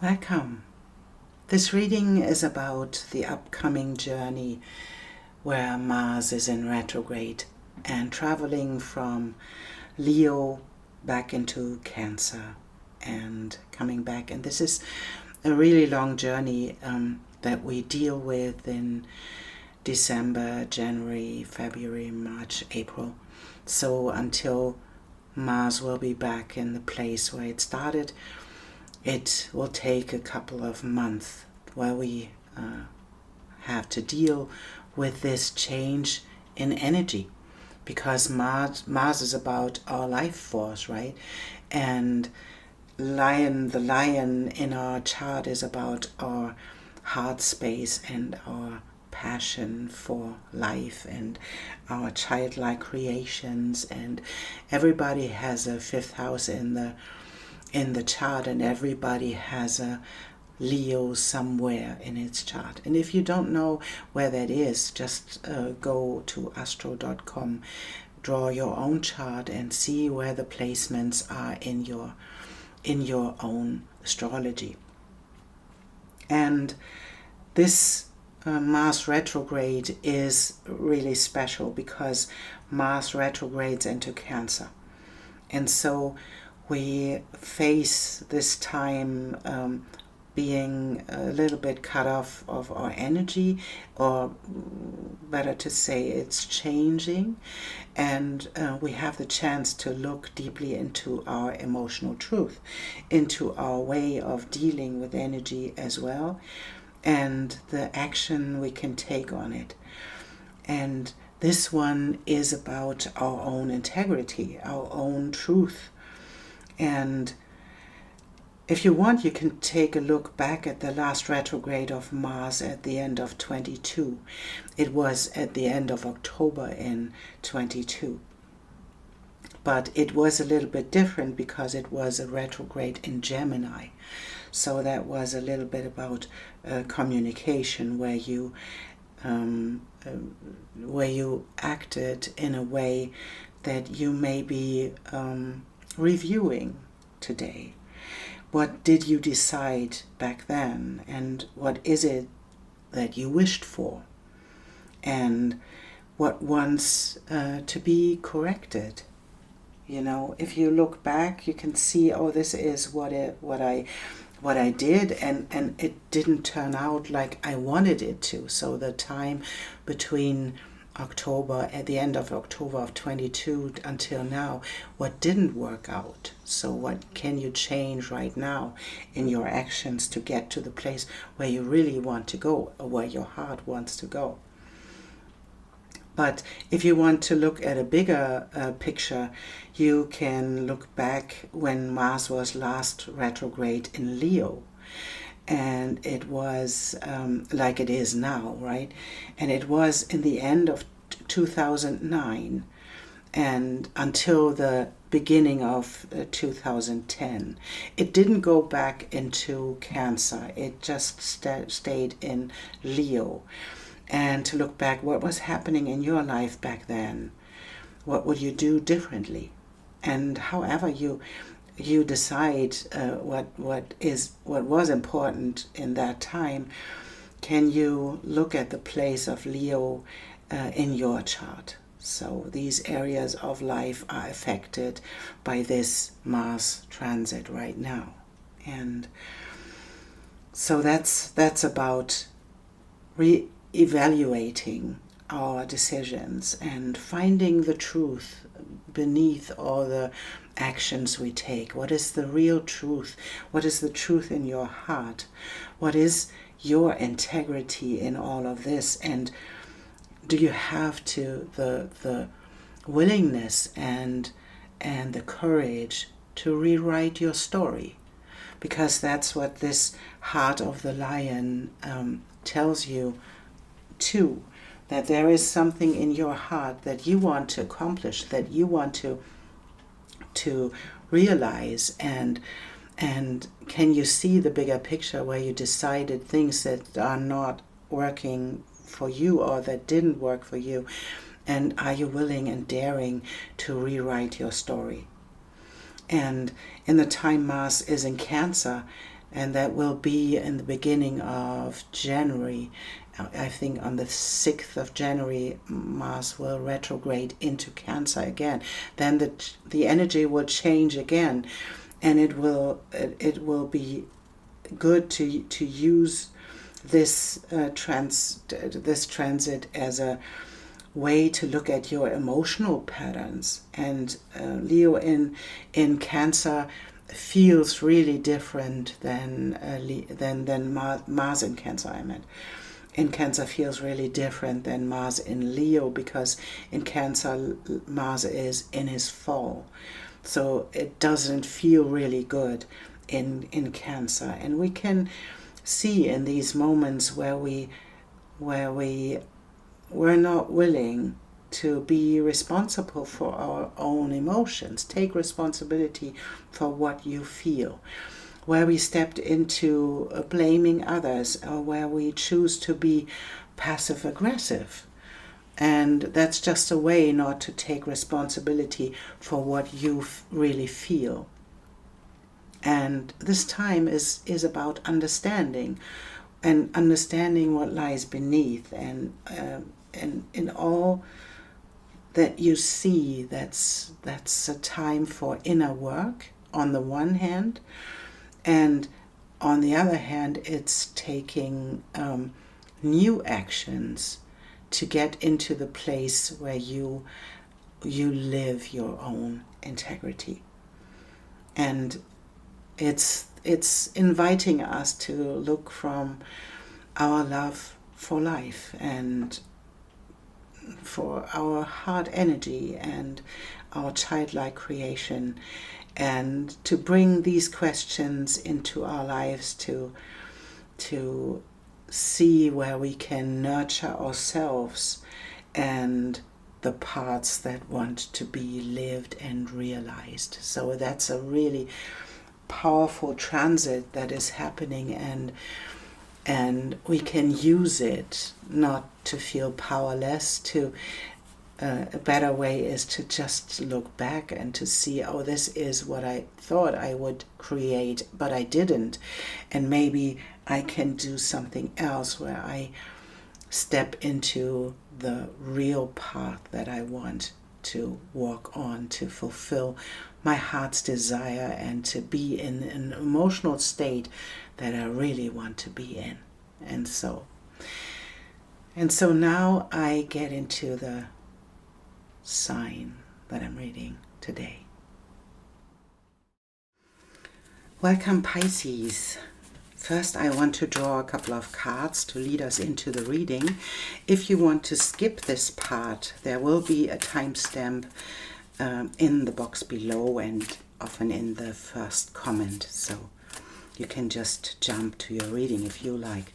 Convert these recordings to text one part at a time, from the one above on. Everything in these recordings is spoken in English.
Welcome. This reading is about the upcoming journey where Mars is in retrograde and traveling from Leo back into Cancer and coming back. And this is a really long journey that we deal with in December, January, February, March, April. So until Mars will be back in the place where it started, it will take a couple of months where we have to deal with this change in energy, because Mars is about our life force, right? And the lion in our chart is about our heart space and our passion for life and our childlike creations. And everybody has a fifth house in the chart, and everybody has a Leo somewhere in its chart. And if you don't know where that is, just go to astro.com, draw your own chart and see where the placements are in your own astrology. And this Mars retrograde is really special because Mars retrogrades into Cancer. And so we face this time being a little bit cut off of our energy, or better to say it's changing, and we have the chance to look deeply into our emotional truth, into our way of dealing with energy as well, and the action we can take on it. And this one is about our own integrity, our own truth. And if you want, you can take a look back at the last retrograde of Mars at the end of 22. It was at the end of October in 22. But it was a little bit different because it was a retrograde in Gemini. So that was a little bit about communication, where you acted in a way that you may be reviewing today. What did you decide back then, and what is it that you wished for, and what wants to be corrected? You know, if you look back, you can see, oh, this is what I did, and it didn't turn out like I wanted it to. So the time between October, at the end of October of 22 until now, what didn't work out? So what can you change right now in your actions to get to the place where you really want to go, or where your heart wants to go? But if you want to look at a bigger picture, you can look back when Mars was last retrograde in Leo. And it was like it is now, right? And it was in the end of 2009 and until the beginning of 2010. It didn't go back into Cancer. It just stayed in Leo. And to look back, what was happening in your life back then? What would you do differently? And however you decide what was important in that time, can you look at the place of Leo in your chart? So these areas of life are affected by this Mars transit right now. And so that's about re-evaluating our decisions and finding the truth beneath all the actions we take. What is the real truth? What is the truth in your heart? What is your integrity in all of this? And do you have the willingness and the courage to rewrite your story? Because that's what this heart of the lion tells you too, that there is something in your heart that you want to accomplish, that you want to realize, and can you see the bigger picture where you decided things that are not working for you or that didn't work for you, and are you willing and daring to rewrite your story? And in the time Mars is in Cancer, And that will be in the beginning of January. I think on the 6th of January, Mars will retrograde into Cancer again. Then the energy will change again, and it will be good to use this transit as a way to look at your emotional patterns. And Leo in Cancer feels really different than Mars in Cancer. I meant in Cancer feels really different than Mars in Leo, because in Cancer Mars is in his fall, so it doesn't feel really good in Cancer. And we can see in these moments where we're not willing to be responsible for our own emotions, take responsibility for what you feel, where we stepped into blaming others, or where we choose to be passive aggressive. And that's just a way not to take responsibility for what you really feel. And this time is about understanding, and understanding what lies beneath, and in all that you see, that's a time for inner work on the one hand, and on the other hand it's taking new actions to get into the place where you live your own integrity. And it's inviting us to look from our love for life and for our heart energy and our childlike creation, and to bring these questions into our lives, to see where we can nurture ourselves and the parts that want to be lived and realized. So that's a really powerful transit that is happening, and we can use it not to feel powerless. A better way is to just look back and to see, oh, this is what I thought I would create, but I didn't. And maybe I can do something else where I step into the real path that I want to walk on, to fulfill my heart's desire and to be in an emotional state that I really want to be in. And so now I get into the sign that I'm reading today. Welcome, Pisces. First, I want to draw a couple of cards to lead us into the reading. If you want to skip this part, there will be a timestamp in the box below and often in the first comment. So you can just jump to your reading if you like.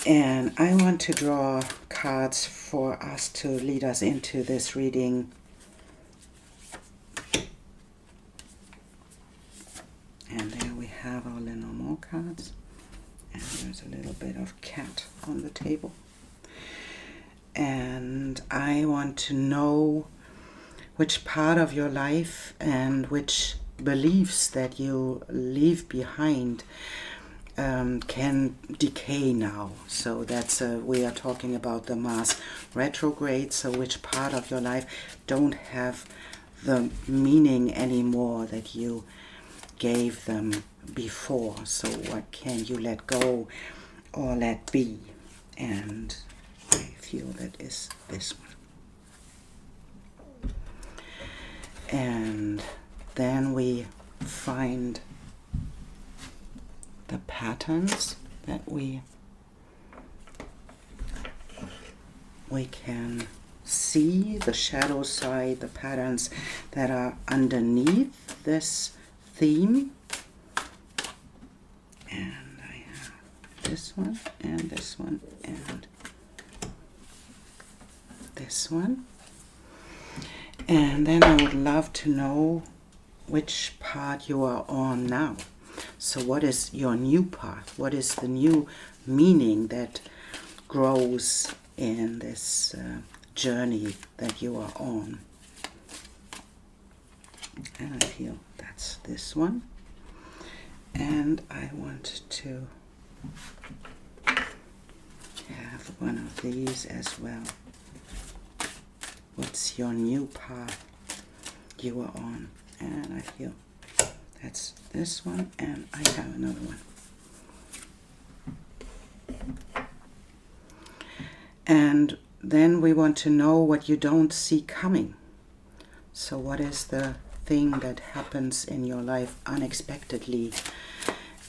And I want to draw cards for us to lead us into this reading. And there we have our Lenormand cards. And there's a little bit of cat on the table. And I want to know which part of your life and which beliefs that you leave behind can decay now. So that's we are talking about the Mars retrograde. So which part of your life don't have the meaning anymore that you gave them before. So what can you let go or let be? And I feel that is this one. And then we find the patterns that we can see, the shadow side, the patterns that are underneath this theme. And I have this one and this one and this one. And then I would love to know which part you are on now. So what is your new path? What is the new meaning that grows in this journey that you are on? And I feel that's this one. And And I want to have one of these as well. What's your new path you are on? And I feel that's this one, and I have another one. And then we want to know what you don't see coming. So what is the thing that happens in your life unexpectedly?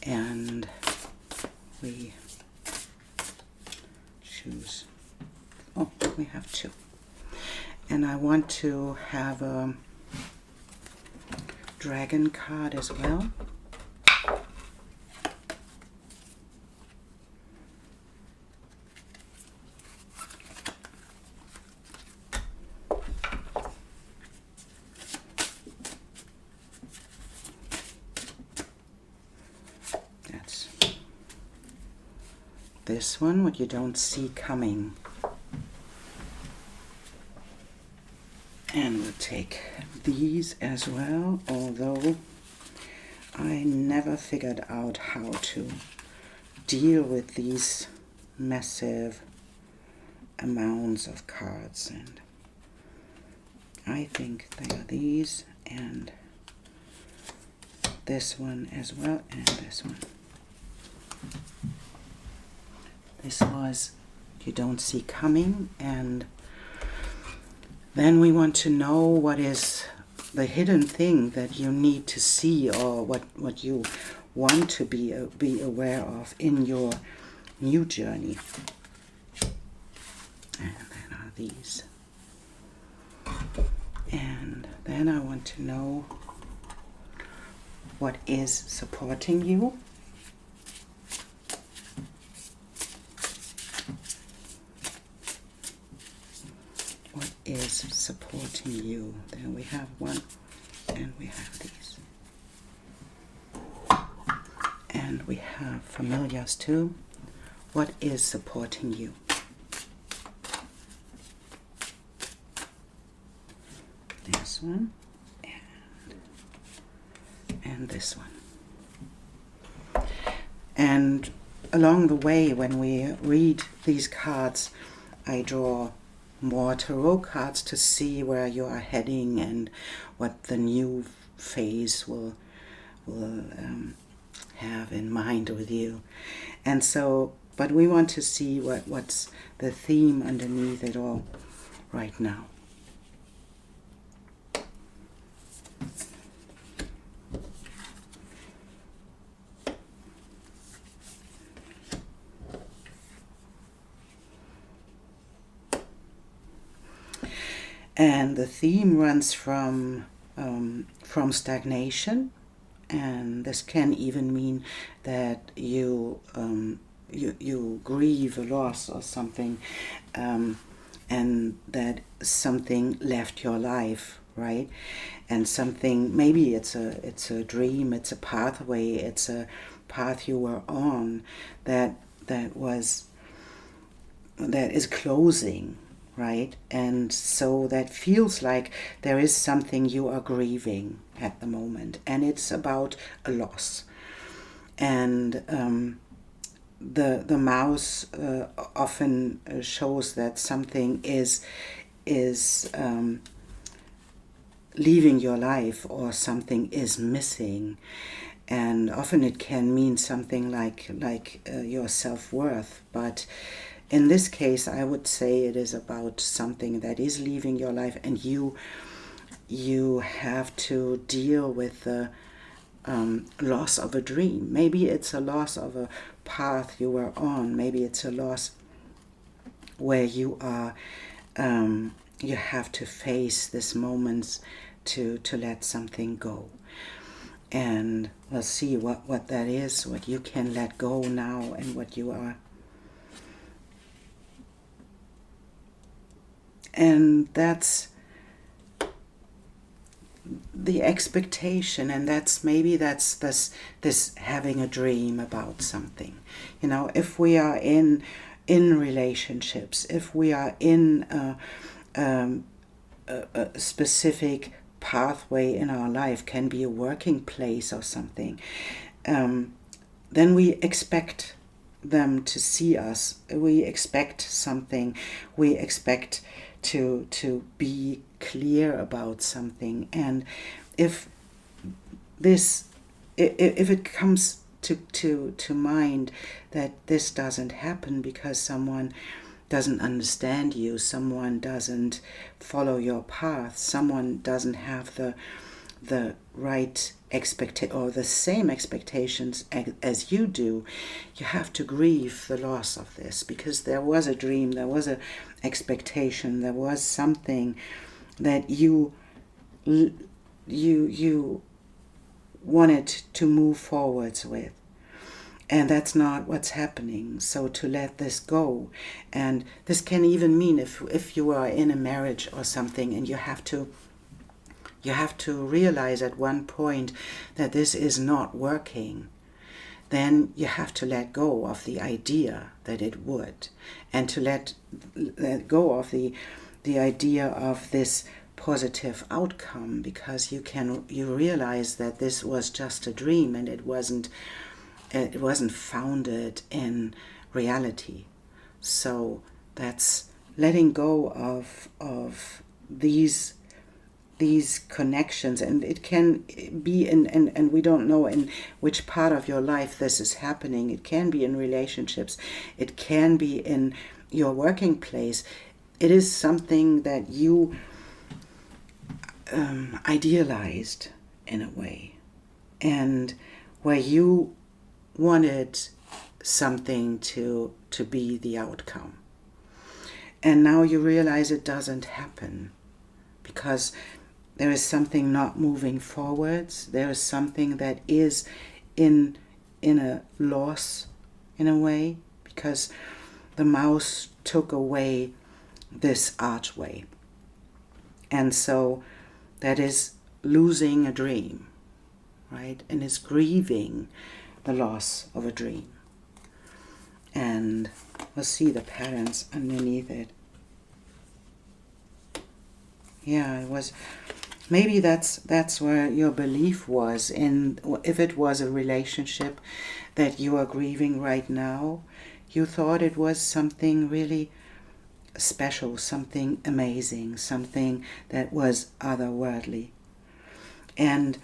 And we choose, oh, we have two. And I want to have a dragon card as well. That's this one, what you don't see coming. And we'll take these as well, although I never figured out how to deal with these massive amounts of cards. And I think they are these, and this one as well, and this one. This was you don't see coming, and then we want to know what is the hidden thing that you need to see, or what you want to be aware of in your new journey. And then are these. And then I want to know what is supporting you. What is supporting you? Then we have one, and we have these. And we have familiars too. What is supporting you? This one, and this one. And along the way, when we read these cards, I draw more tarot cards to see where you are heading and what the new phase will have in mind with you. And so, but we want to see what's the theme underneath it all right now. And the theme runs from stagnation, and this can even mean that you grieve a loss or something, and that something left your life, right? And something, maybe it's a dream, it's a pathway, it's a path you were on that is closing. Right? And so that feels like there is something you are grieving at the moment, and it's about a loss. And the mouse often shows that something is leaving your life, or something is missing. And often it can mean something like your self-worth, but in this case, I would say it is about something that is leaving your life, and you have to deal with the loss of a dream. Maybe it's a loss of a path you were on. Maybe it's a loss where you are. You have to face this moment to let something go. And we'll see what that is, what you can let go now, and what you are. And that's the expectation, and that's this having a dream about something. You know, if we are in relationships, if we are in a specific pathway in our life, can be a working place or something. then we expect them to see us. We expect something. We expect to be clear about something. And if it comes to mind that this doesn't happen because someone doesn't understand you, someone doesn't follow your path, someone doesn't have the right or the same expectations as you do, you have to grieve the loss of this, because there was a dream, there was an expectation, there was something that you wanted to move forwards with. And that's not what's happening. So to let this go. And this can even mean if you are in a marriage or something, and you have to realize at one point that this is not working, then you have to let go of the idea that it would, and to let go of the idea of this positive outcome, because you realize that this was just a dream and it wasn't founded in reality. So that's letting go of these connections. And it can be and we don't know in which part of your life this is happening. It can be in relationships, it can be in your working place. It is something that you idealized in a way, and where you wanted something to be the outcome. And now you realize it doesn't happen because there is something not moving forwards. There is something that is in a loss in a way, because the mouse took away this archway. And so that is losing a dream, right? And it's grieving the loss of a dream. And we'll see the patterns underneath it. Yeah, it was, maybe that's where your belief was in, if it was a relationship that you are grieving right now, you thought it was something really special, something amazing, something that was otherworldly. And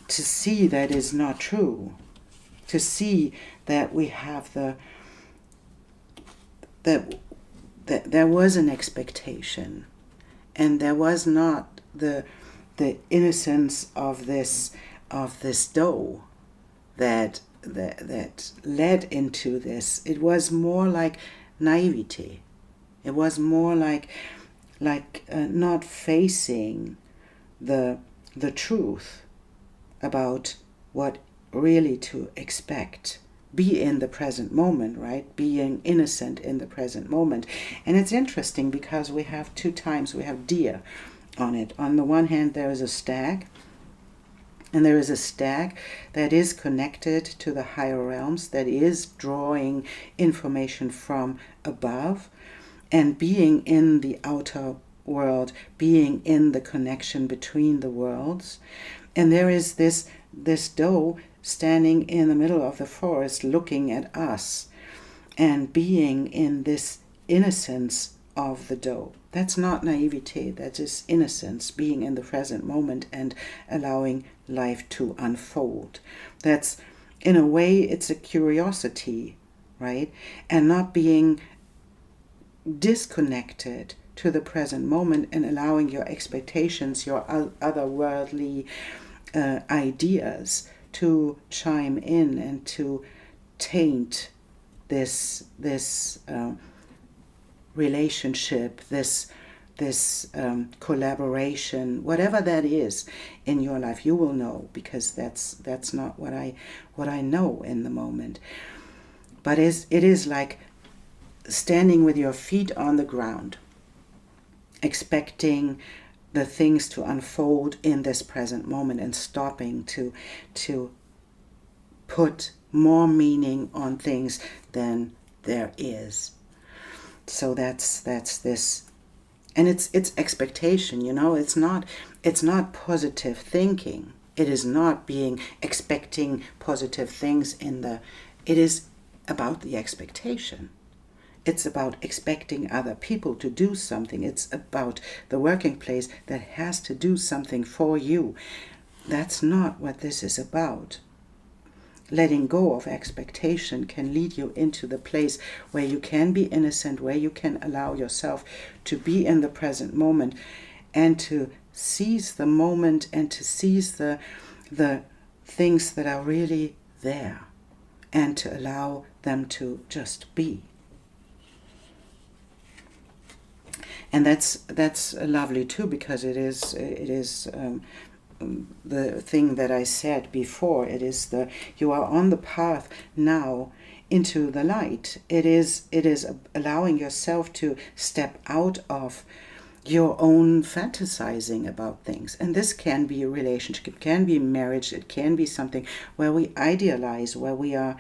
to see that is not true, to see that we have that there was an expectation, and there was not the innocence of this dough that led into this. It was more like naivety. It was more like not facing the truth about what really to expect. Be in the present moment, right? Being innocent in the present moment. And it's interesting because we have two times, we have deer on it. On the one hand, there is a stag, and there is a stag that is connected to the higher realms, that is drawing information from above, and being in the outer world, being in the connection between the worlds. And there is this doe standing in the middle of the forest looking at us and being in this innocence of the doe. That's not naivety, that is innocence, being in the present moment and allowing life to unfold. That's, in a way, it's a curiosity, right? And not being disconnected to the present moment and allowing your expectations, your otherworldly ideas to chime in and to taint this relationship, this collaboration, whatever that is in your life. You will know, because that's not what I know in the moment. But it is like standing with your feet on the ground, expecting the things to unfold in this present moment, and stopping to put more meaning on things than there is. So that's this, and it's expectation. It's not positive thinking. It is not being expecting positive things it is about the expectation. It's about expecting other people to do something. It's about the working place that has to do something for you. That's not what this is about. Letting go of expectation can lead you into the place where you can be innocent, where you can allow yourself to be in the present moment and to seize the moment and to seize the things that are really there and to allow them to just be. And that's lovely too, because it is the thing that I said before. It is you are on the path now into the light. It is allowing yourself to step out of your own fantasizing about things. And this can be a relationship, it can be marriage, it can be something where we idealize, where we are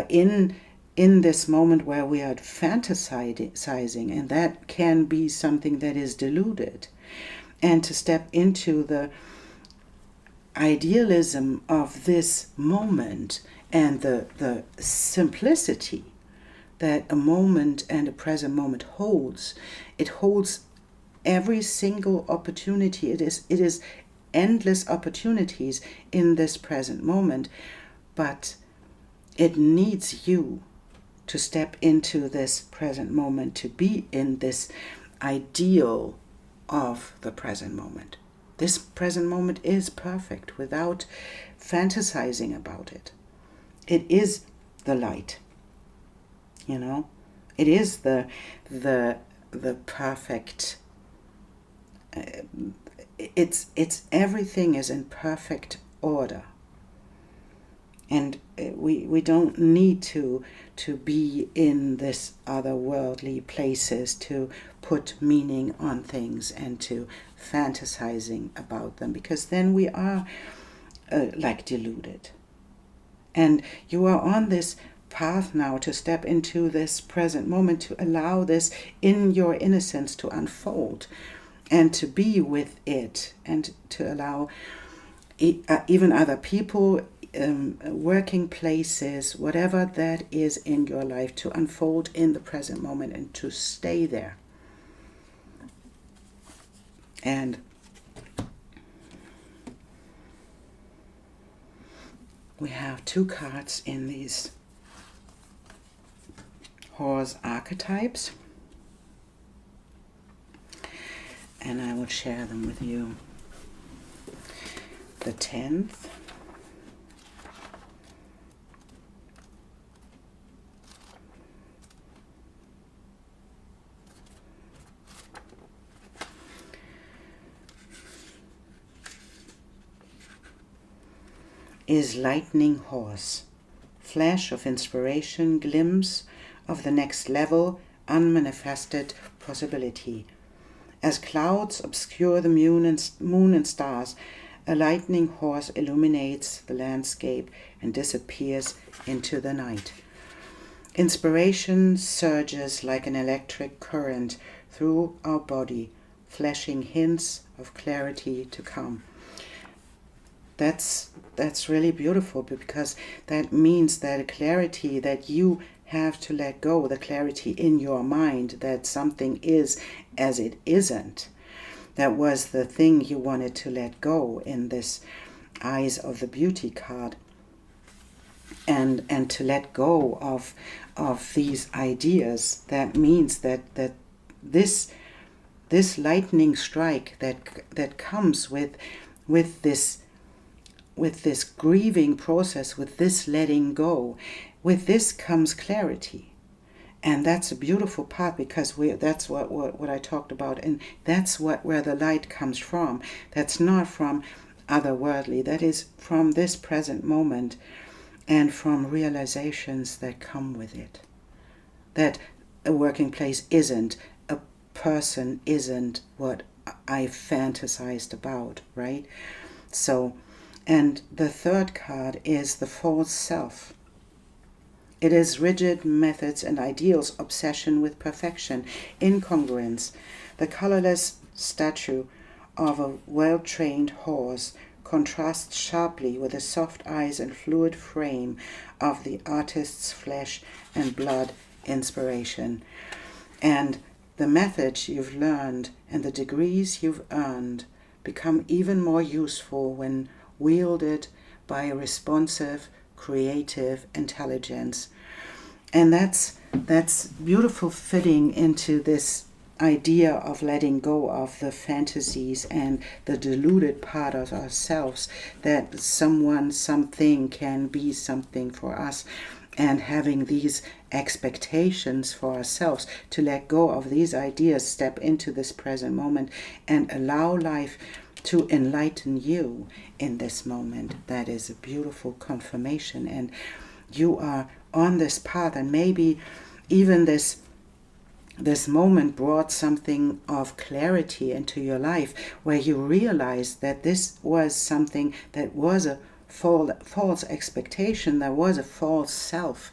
in this moment where we are fantasizing, and that can be something that is deluded. And to step into the idealism of this moment and the simplicity that a moment and a present moment holds. It holds every single opportunity. It is endless opportunities in this present moment, but it needs you to step into this present moment, to be in this ideal of the present moment. This present moment is perfect without fantasizing about it. It is the light, It is the perfect. It's everything is in perfect order. And we don't need to be in this otherworldly places to put meaning on things and to fantasizing about them, because then we are like deluded. And you are on this path now to step into this present moment, to allow this in your innocence to unfold and to be with it, and to allow even other people, working places, whatever that is in your life, to unfold in the present moment and to stay there. And we have 2 cards in these horse archetypes, and I will share them with you. The 10th, is lightning horse, flash of inspiration, glimpse of the next level, unmanifested possibility. As clouds obscure the moon and stars, a lightning horse illuminates the landscape and disappears into the night. Inspiration surges like an electric current through our body, flashing hints of clarity to come. That's really beautiful, because that means that clarity that you have to let go, the clarity in your mind that something is as it isn't. That was the thing you wanted to let go in this Eyes of the Beauty card. And to let go of these ideas, that means that this lightning strike that comes with this grieving process, with this letting go, with this comes clarity. And that's a beautiful part, because that's what I talked about, and that's where the light comes from. That's not from otherworldly, that is from this present moment and from realizations that come with it. That a working place isn't, a person isn't what I fantasized about, right? So, and the 3rd card is the false self. It is rigid methods and ideals, obsession with perfection, incongruence, the colorless statue of a well-trained horse contrasts sharply with the soft eyes and fluid frame of the artist's flesh and blood inspiration. And the methods you've learned and the degrees you've earned become even more useful when wielded by a responsive, creative intelligence. And that's beautiful, fitting into this idea of letting go of the fantasies and the deluded part of ourselves, that someone, something can be something for us, and having these expectations for ourselves, to let go of these ideas, step into this present moment and allow life to enlighten you in this moment. That is a beautiful confirmation, and you are on this path. And maybe even this moment brought something of clarity into your life, where you realized that this was something that was a false expectation, that was a false self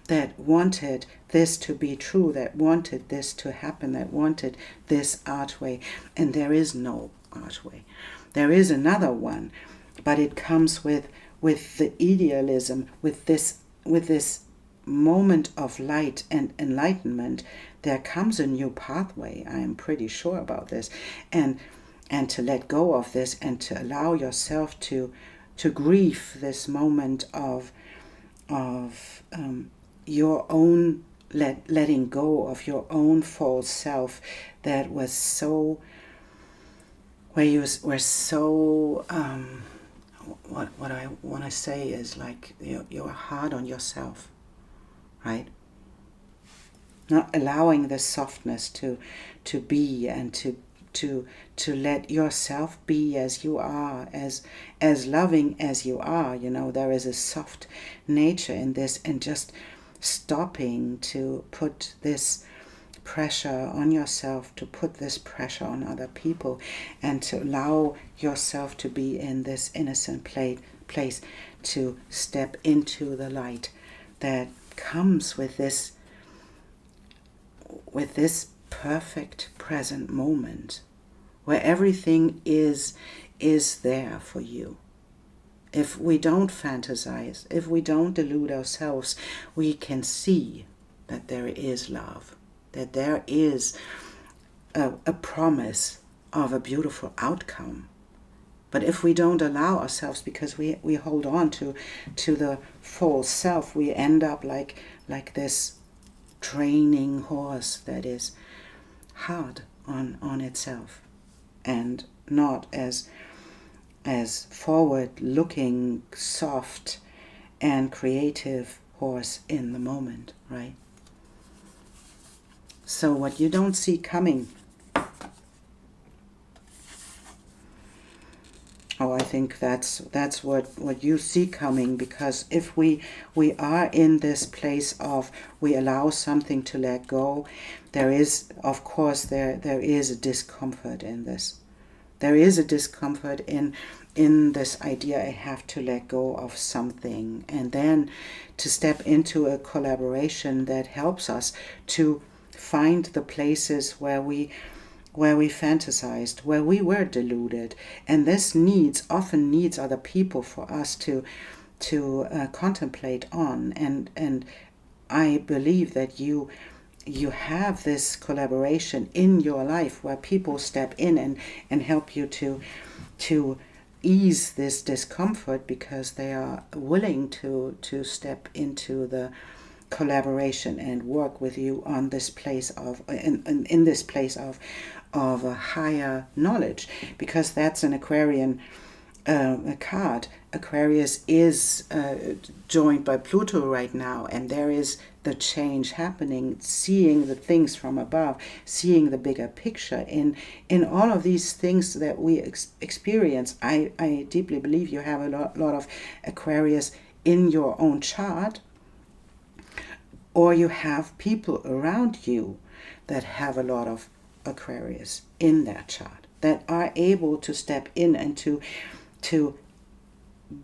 that wanted this to be true, that wanted this to happen, that wanted this archway. And there is no archway. There is another one, but it comes with the idealism, with this moment of light and enlightenment. There comes a new pathway. I am pretty sure about this. And to let go of this and to allow yourself to grieve this moment of your own letting go of your own false self, that was so, where you were so what I want to say is, like, you're hard on yourself, right? Not allowing the softness to be, and to let yourself be as you are, as loving as you are. There is a soft nature in this, and just stopping to put this pressure on yourself, to put this pressure on other people, and to allow yourself to be in this innocent place, to step into the light that comes with this perfect present moment, where everything is there for you. If we don't fantasize, if we don't delude ourselves, we can see that there is love, that there is a promise of a beautiful outcome. But if we don't allow ourselves, because we hold on to the false self, we end up like this training horse that is hard on itself, and not as forward-looking, soft, and creative horse in the moment, right? So what you don't see coming, I think that's what you see coming, because if we are in this place of, we allow something to let go, there is, of course, there is a discomfort in this. There is a discomfort in this idea, I have to let go of something, and then to step into a collaboration that helps us to find the places where we fantasized, where we were deluded. And this often needs other people for us to contemplate on. And I believe that you have this collaboration in your life, where people step in and help you to ease this discomfort, because they are willing to step into the collaboration and work with you on this place of in this place of a higher knowledge, because that's an Aquarian card. Aquarius is joined by Pluto right now, and there is the change happening, seeing the things from above, seeing the bigger picture in all of these things that we experience. I deeply believe you have a lot of Aquarius in your own chart, or you have people around you that have a lot of Aquarius in their chart, that are able to step in and to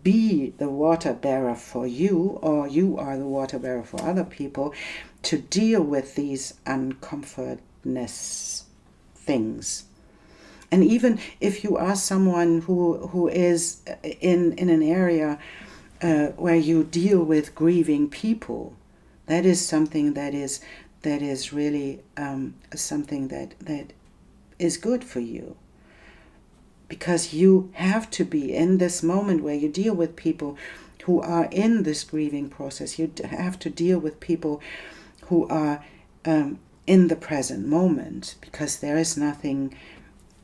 be the water bearer for you, or you are the water bearer for other people, to deal with these uncomfortness things. And even if you are someone who is in an area where you deal with grieving people, that is something that is really something that is good for you. Because you have to be in this moment where you deal with people who are in this grieving process. You have to deal with people who are in the present moment, because there is nothing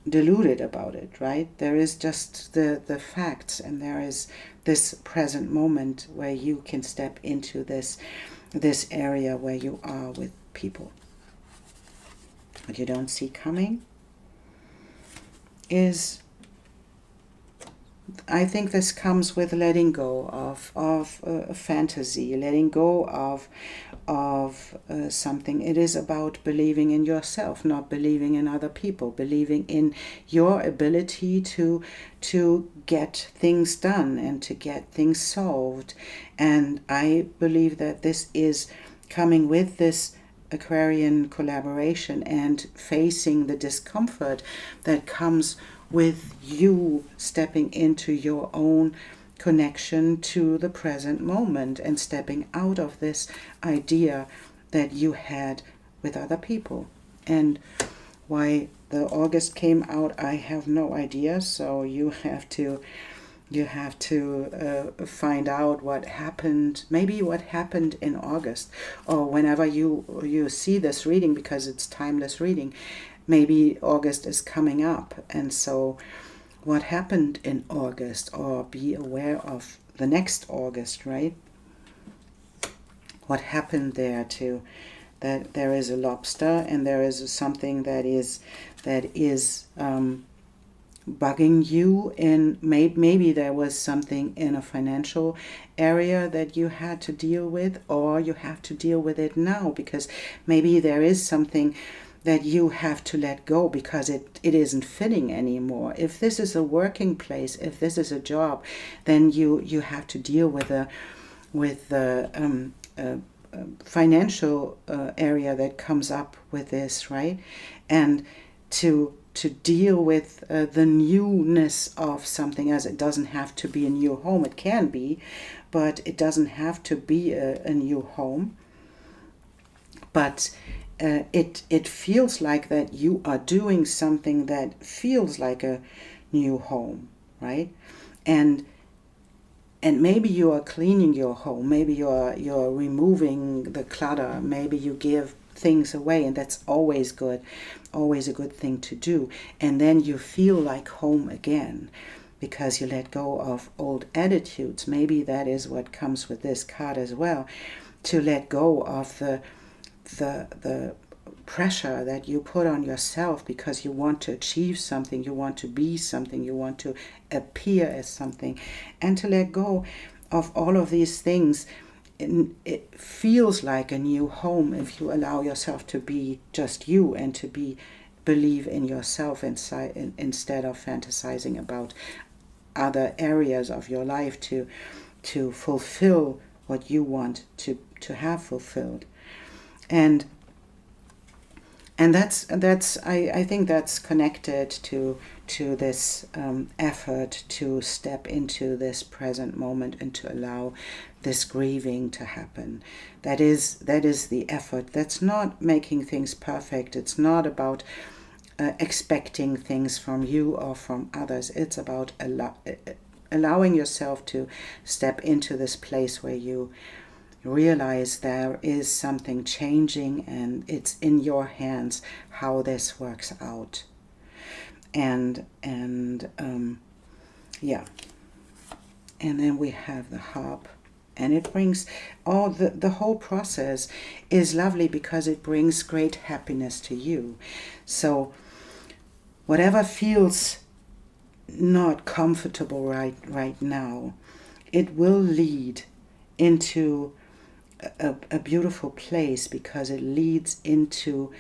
diluted about it, right? There is just the facts, and there is this present moment where you can step into this area where you are with people. What you don't see coming is, I think this comes with letting go of fantasy, letting go of something. It is about believing in yourself, not believing in other people, believing in your ability to get things done and to get things solved. And I believe that this is coming with this Aquarian collaboration and facing the discomfort that comes with you stepping into your own connection to the present moment and stepping out of this idea that you had with other people. And why the August came out, I have no idea. So you have to find out what happened, maybe what happened in August, or whenever you see this reading, because it's timeless reading. Maybe August is coming up, and so what happened in August, or be aware of the next August, right? What happened there too? That there is a lobster, and there is something that is bugging you, and maybe there was something in a financial area that you had to deal with, or you have to deal with it now, because maybe there is something that you have to let go because it isn't fitting anymore. If this is a working place, if this is a job, then you have to deal with the financial area that comes up with this, right? And to deal with the newness of something, as it doesn't have to be a new home. It can be, but it doesn't have to be a new home. But it feels like that you are doing something that feels like a new home, right? And maybe you are cleaning your home, maybe you're removing the clutter, maybe you give things away, and that's always good, always a good thing to do. And then you feel like home again because you let go of old attitudes. Maybe that is what comes with this card as well, to let go of the pressure that you put on yourself because you want to achieve something, you want to be something, you want to appear as something, and to let go of all of these things. It feels like a new home if you allow yourself to be just you and to believe in yourself instead of fantasizing about other areas of your life to fulfill what you want to have fulfilled. And that's I think that's connected to this effort to step into this present moment and to allow this grieving to happen. That is the effort. That's not making things perfect. It's not about expecting things from you or from others. It's about allowing yourself to step into this place where you realize there is something changing and it's in your hands how this works out. And yeah. And then we have the harp, and it brings all the whole process is lovely because it brings great happiness to you. So whatever feels not comfortable right now, it will lead into a beautiful place, because it leads into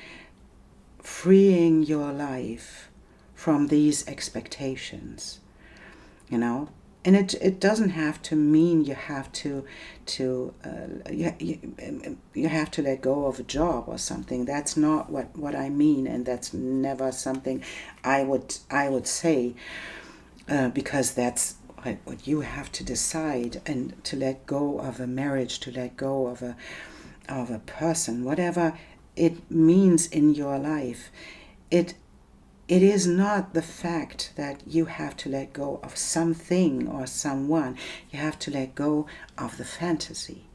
freeing your life from these expectations, And it doesn't have to mean you have to you have to let go of a job or something. That's not what I mean, and that's never something I would say, because that's what you have to decide, and to let go of a marriage, to let go of a person, whatever it means in your life. It is not the fact that you have to let go of something or someone. You have to let go of the fantasy.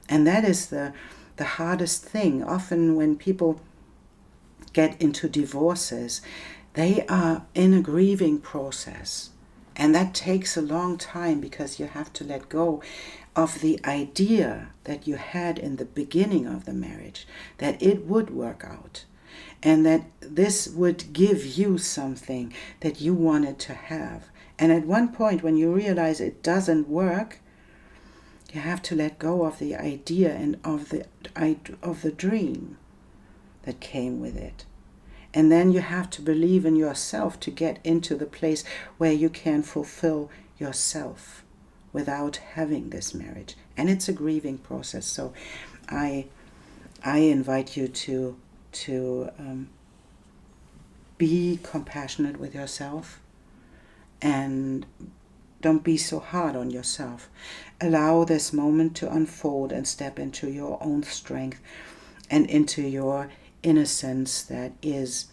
And that is the hardest thing. Often when people get into divorces, they are in a grieving process. And that takes a long time, because you have to let go of the idea that you had in the beginning of the marriage, that it would work out. And that this would give you something that you wanted to have. And at one point, when you realize it doesn't work, you have to let go of the idea and of the dream that came with it. And then you have to believe in yourself to get into the place where you can fulfill yourself without having this marriage. And it's a grieving process. So I invite you to be compassionate with yourself, and don't be so hard on yourself. Allow this moment to unfold and step into your own strength and into your innocence that is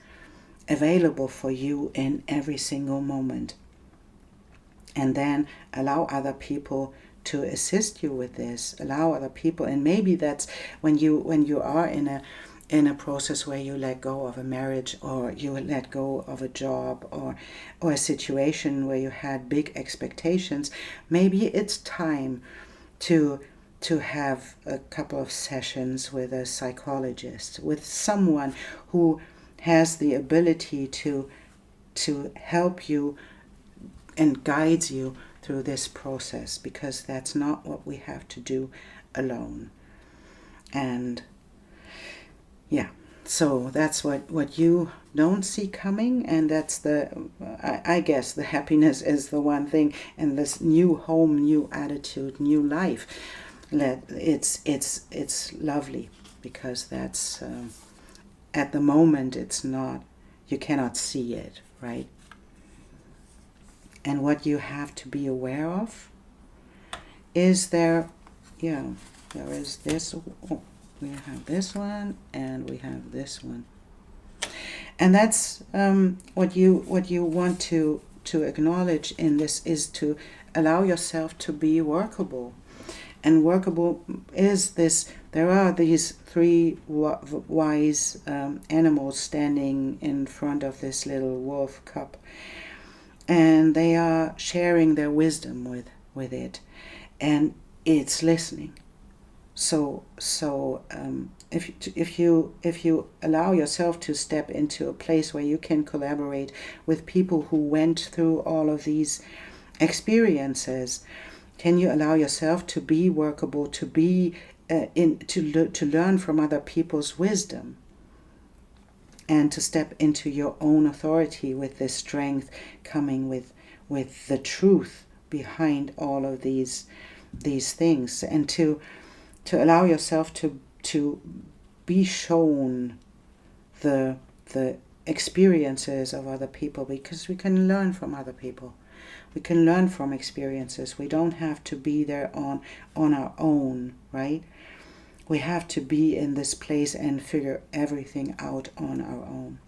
available for you in every single moment. And then allow other people to assist you with this. Allow other people, and maybe that's when you are in a process where you let go of a marriage, or you let go of a job, or a situation where you had big expectations. Maybe it's time to have a couple of sessions with a psychologist, with someone who has the ability to help you and guides you through this process, because that's not what we have to do alone. And yeah, so that's what you don't see coming, and that's I guess the happiness is the one thing, and this new home, new attitude, new life. It's lovely, because that's at the moment it's not, you cannot see it, right? And what you have to be aware of is there is this. We have this one, and we have this one, and that's what you want to acknowledge in this, is to allow yourself to be workable. And workable is this: there are these three wise animals standing in front of this little wolf cub, and they are sharing their wisdom with it, and it's listening. So if you allow yourself to step into a place where you can collaborate with people who went through all of these experiences, can you allow yourself to be workable, to be to learn from other people's wisdom, and to step into your own authority with this strength coming with the truth behind all of these things, and to allow yourself to be shown the experiences of other people, because we can learn from other people. We can learn from experiences. We don't have to be there on our own, right? We have to be in this place and figure everything out on our own.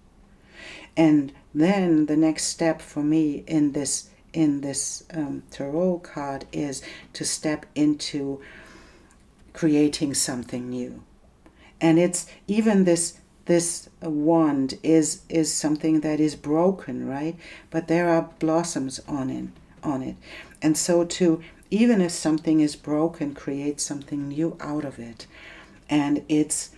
And then the next step for me in this tarot card is to step into creating something new. And it's even this wand is something that is broken, right? But there are blossoms on it. And so to, even if something is broken, create something new out of it. And it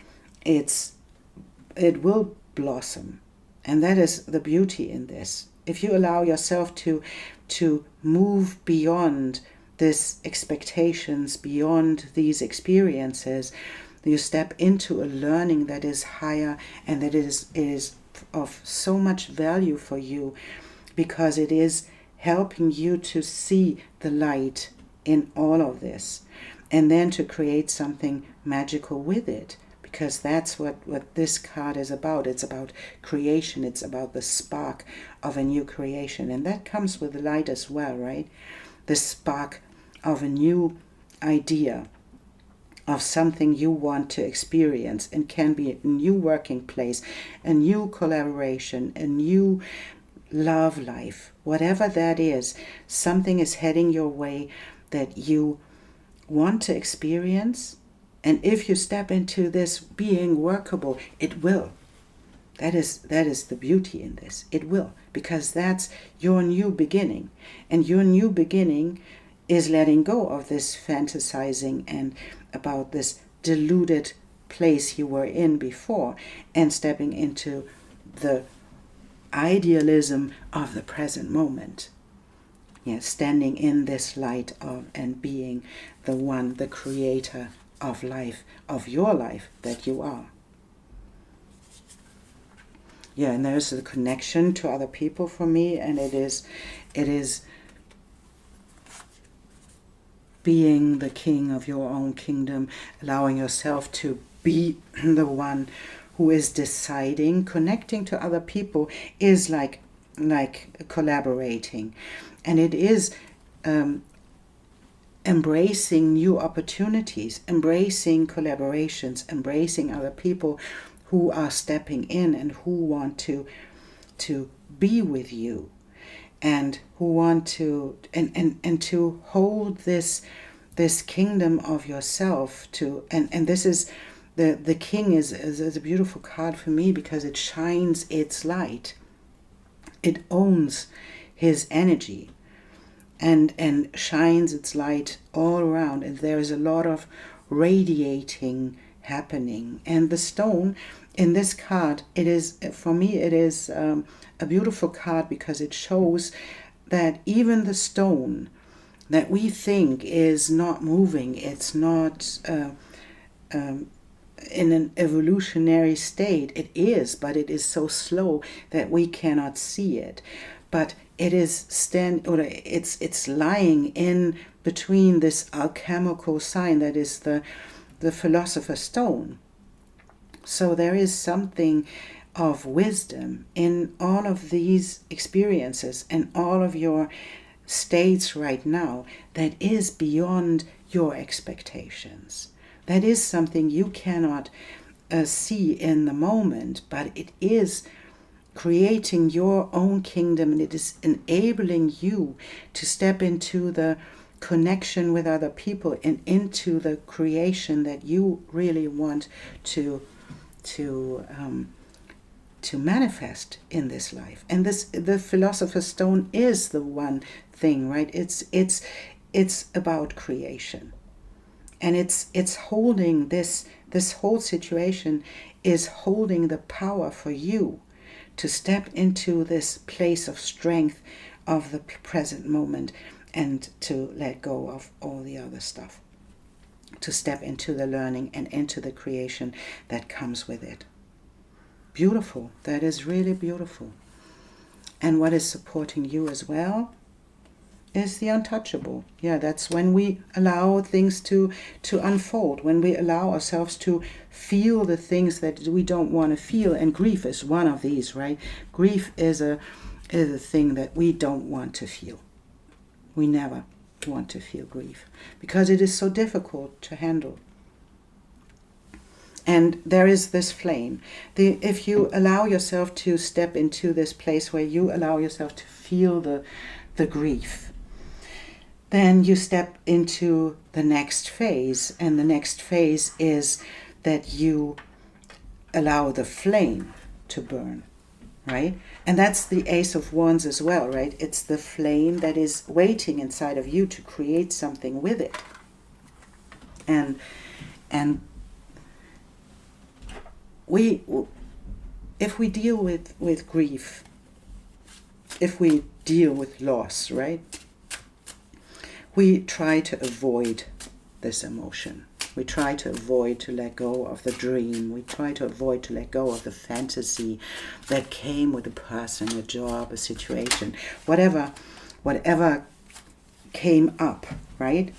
will blossom. And that is the beauty in this. If you allow yourself to move beyond these expectations, beyond these experiences, you step into a learning that is higher, and that is of so much value for you, because it is helping you to see the light in all of this, and then to create something magical with it, because that's what this card is about. It's about creation. It's about the spark of a new creation, and that comes with the light as well, right? The spark of a new idea, of something you want to experience, and can be a new working place, a new collaboration, a new love life, whatever that is. Something is heading your way that you want to experience, and if you step into this being workable, it will. That is the beauty in this. It will, because that's your new beginning, and your new beginning is letting go of this fantasizing and about this deluded place you were in before, and stepping into the idealism of the present moment. Standing in this light of, and being the one, the creator of life, of your life that you are. And there's the connection to other people for me, and it is being the king of your own kingdom, allowing yourself to be the one who is deciding. Connecting to other people is like collaborating, and it is embracing new opportunities, embracing collaborations, embracing other people who are stepping in and who want to be with you, and who want to and to hold this kingdom of yourself to, and this is the king is a beautiful card for me, because it shines its light. It owns his energy and shines its light all around, and there is a lot of radiating happening. And the stone in this card, it is, for me, it is a beautiful card, because it shows that even the stone that we think is not moving, it's not in an evolutionary state. It is, but it is so slow that we cannot see it. But it is it's lying in between this alchemical sign that is the philosopher's stone. So there is something of wisdom in all of these experiences and all of your states right now that is beyond your expectations. That is something you cannot see in the moment, but it is creating your own kingdom, and it is enabling you to step into the connection with other people and into the creation that you really want to manifest in this life. And the philosopher's stone is the one thing, right? It's about creation, and it's holding this whole situation is holding the power for you to step into this place of strength of the present moment, and to let go of all the other stuff, to step into the learning and into the creation that comes with it. Beautiful. That is really beautiful. And what is supporting you as well is the untouchable. That's when we allow things to unfold, when we allow ourselves to feel the things that we don't want to feel. And grief is one of these, right? Grief is a thing that we don't want to feel. We never want to feel grief, because it is so difficult to handle. And there is this flame. If you allow yourself to step into this place where you allow yourself to feel the grief, then you step into the next phase. And the next phase is that you allow the flame to burn, right? And that's the Ace of Wands as well, right? It's the flame that is waiting inside of you to create something with it. And if we deal with grief, if we deal with loss, right? We try to avoid this emotion. We try to avoid to let go of the dream. We try to avoid to let go of the fantasy that came with a person, a job, a situation, whatever whatever came up, right?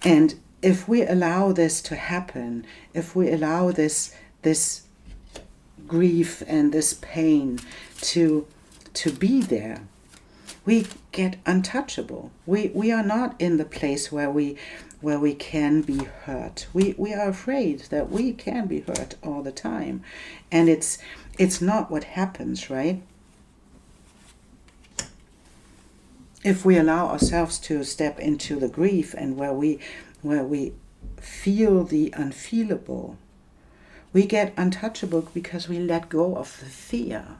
And if we allow this to happen, if we allow this grief and this pain to be there, we get untouchable. We are not in the place where we can be hurt. We are afraid that we can be hurt all the time. And it's not what happens, right? If we allow ourselves to step into the grief and where we feel the unfeelable, we get untouchable because we let go of the fear.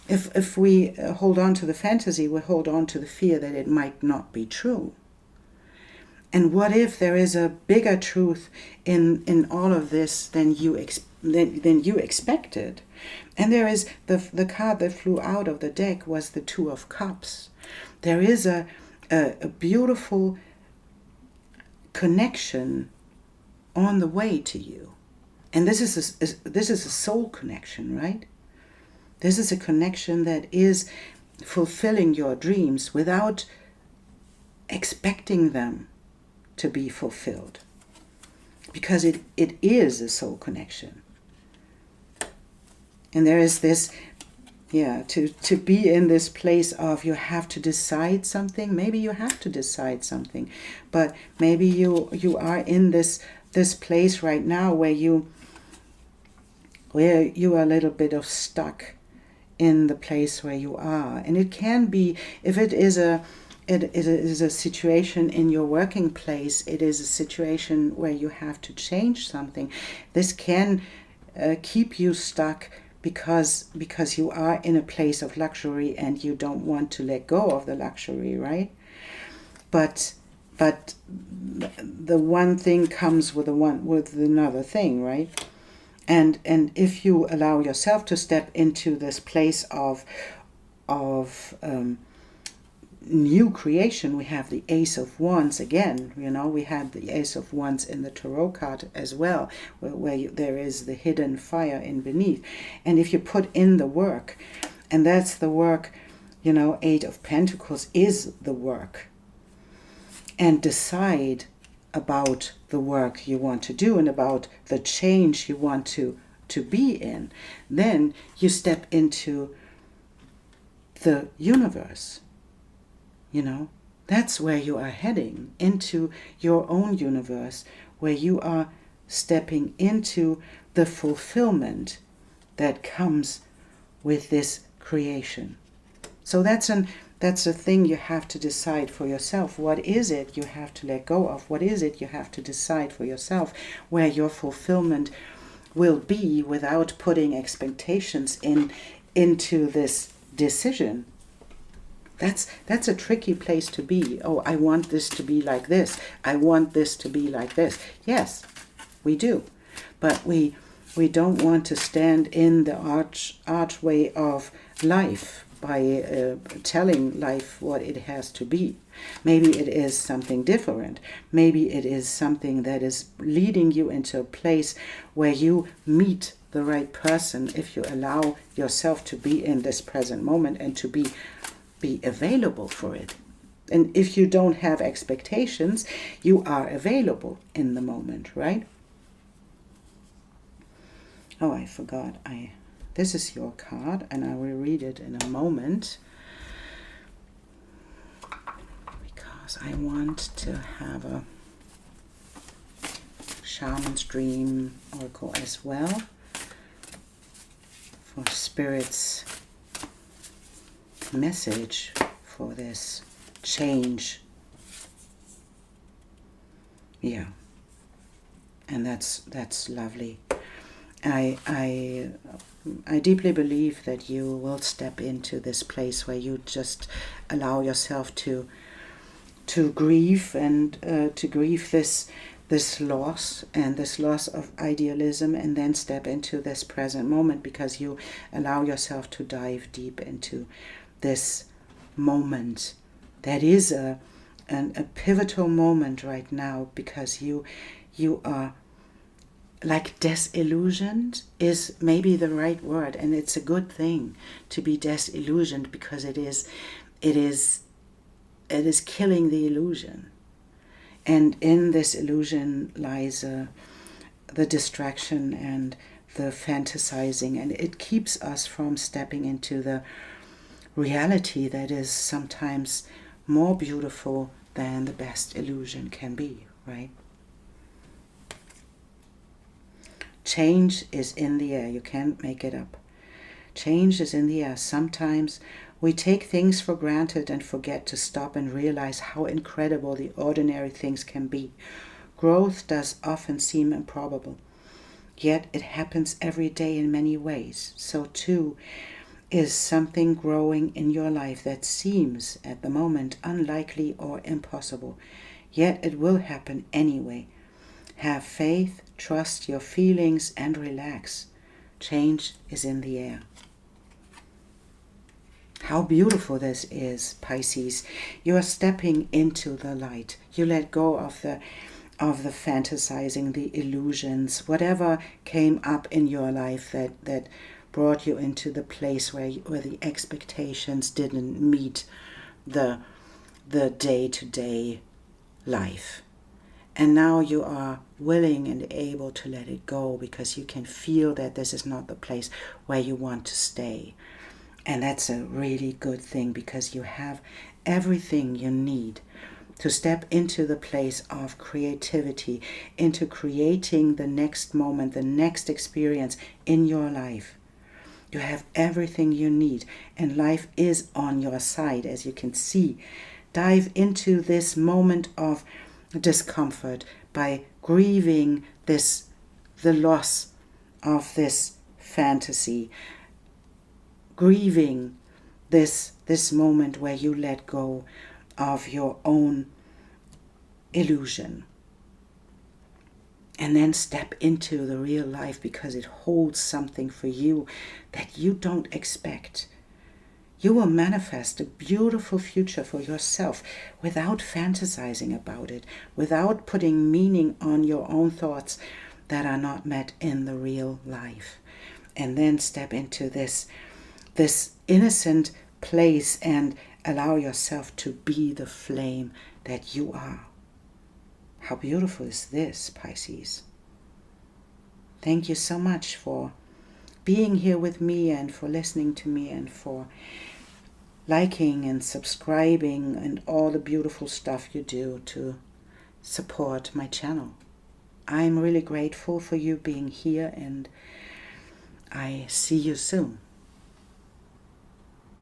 If we hold on to the fantasy, we hold on to the fear that it might not be true. And what if there is a bigger truth in all of this than you expected? And there is the card that flew out of the deck was the Two of Cups. There is a beautiful connection on the way to you. And this is a soul connection, right? This is a connection that is fulfilling your dreams without expecting them to be fulfilled. Because it is a soul connection. And there is this, to be in this place of you have to decide something. Maybe you have to decide something. But maybe you are in this place right now where you are a little bit of stuck in the place where you are. And it can be, if it is a situation in your working place, it is a situation where you have to change something. This can keep you stuck because you are in a place of luxury and you don't want to let go of the luxury, right? But the one thing comes with another thing, right? And if you allow yourself to step into this place of new creation, we have the Ace of Wands again. We had the Ace of Wands in the Tarot card as well, where there is the hidden fire in beneath. And if you put in the work, and that's the work, Eight of Pentacles is the work, and decide about the work you want to do and about the change you want to be in, then you step into the universe. That's where you are heading, into your own universe, where you are stepping into the fulfillment that comes with this creation. So that's a thing you have to decide for yourself. What is it you have to let go of? What is it you have to decide for yourself where your fulfillment will be without putting expectations into this decision? That's a tricky place to be. Oh, I want this to be like this. I want this to be like this. Yes, we do. But we don't want to stand in the archway of life by telling life what it has to be. Maybe it is something different. Maybe it is something that is leading you into a place where you meet the right person if you allow yourself to be in this present moment and to be available for it. And if you don't have expectations, you are available in the moment, right? Oh, I forgot. This is your card, and I will read it in a moment because I want to have a Shaman's Dream Oracle as well for Spirit's message for this change. Yeah, and that's lovely. I deeply believe that you will step into this place where you just allow yourself to grieve and to grieve this loss and this loss of idealism, and then step into this present moment because you allow yourself to dive deep into this moment that is a pivotal moment right now, because you are like disillusioned is maybe the right word, and it's a good thing to be disillusioned because it is it is killing the illusion. And in this illusion lies the distraction and the fantasizing, and it keeps us from stepping into the reality that is sometimes more beautiful than the best illusion can be, right? Change is in the air. You can't make it up. Change is in the air. Sometimes we take things for granted and forget to stop and realize how incredible the ordinary things can be. Growth does often seem improbable, yet it happens every day in many ways. So too is something growing in your life that seems at the moment unlikely or impossible, yet it will happen anyway. Have faith, trust your feelings, and relax. Change is in the air. How beautiful this is, Pisces. You are stepping into the light. You let go of the fantasizing, the illusions, whatever came up in your life that brought you into the place where the expectations didn't meet the day-to-day life. And now you are willing and able to let it go because you can feel that this is not the place where you want to stay. And that's a really good thing because you have everything you need to step into the place of creativity, into creating the next moment, the next experience in your life. You have everything you need, and life is on your side, as you can see. Dive into this moment of discomfort by grieving the loss of this fantasy, grieving this moment where you let go of your own illusion. And then step into the real life because it holds something for you that you don't expect. You will manifest a beautiful future for yourself without fantasizing about it, without putting meaning on your own thoughts that are not met in the real life. And then step into this innocent place and allow yourself to be the flame that you are. How beautiful is this, Pisces? Thank you so much for being here with me and for listening to me and for liking and subscribing and all the beautiful stuff you do to support my channel. I'm really grateful for you being here, and I see you soon.